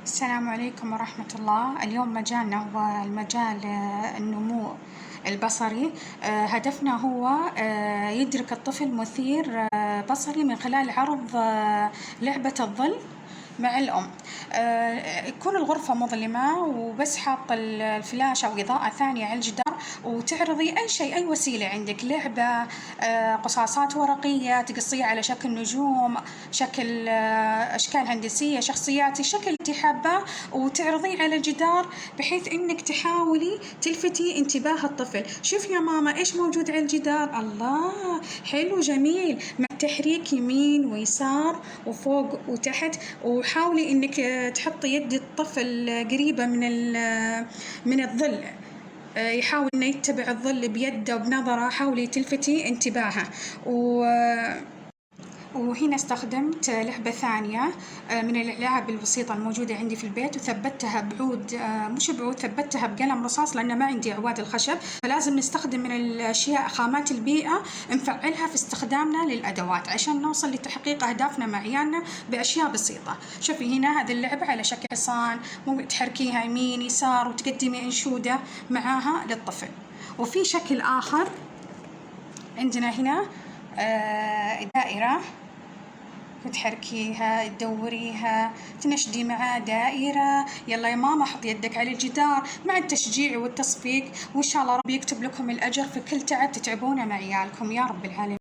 السلام عليكم ورحمة الله. اليوم مجالنا هو المجال النمو البصري. هدفنا هو يدرك الطفل مثير بصري من خلال عرض لعبة الظل مع الأم. يكون الغرفة مظلمة وبس حاط الفلاش أو إضاءة ثانية على الجدار، وتعرضي أي شيء، أي وسيلة عندك، لعبة، قصاصات ورقية تقصيها على شكل نجوم، شكل أشكال هندسية، شخصيات، الشكل اللي حابة، وتعرضيه على الجدار بحيث إنك تحاولي تلفتي انتباه الطفل. شوف يا ماما إيش موجود على الجدار، الله حلو جميل، مع تحريك يمين ويسار وفوق وتحت. وحاولي إنك تحطي يد الطفل قريبة من الظل، يحاول إنه يتبع الظل بيده وبنظرة، حاولي تلفتي انتباهه. وهنا استخدمت لعبة ثانية من الألعاب البسيطة الموجودة عندي في البيت، وثبتها بعود، مش بعود، ثبتها بقلم رصاص لأن ما عندي عواد الخشب، فلازم نستخدم من الأشياء خامات البيئة نفعلها في استخدامنا للأدوات عشان نوصل لتحقيق أهدافنا مع عيالنا بأشياء بسيطة. شوفي هنا هذه اللعبة على شكل حصان، ممكن تحركيها يمين يسار وتقدمي أنشودة معاها للطفل. وفي شكل آخر عندنا هنا دائرة، تحركيها تدوريها تنشدي معاه دائرة، يلا يا ماما حط يدك على الجدار، مع التشجيع والتصفيق، وإن شاء الله ربي يكتب لكم الأجر في كل تعب تتعبونه مع عيالكم يا رب العالمين.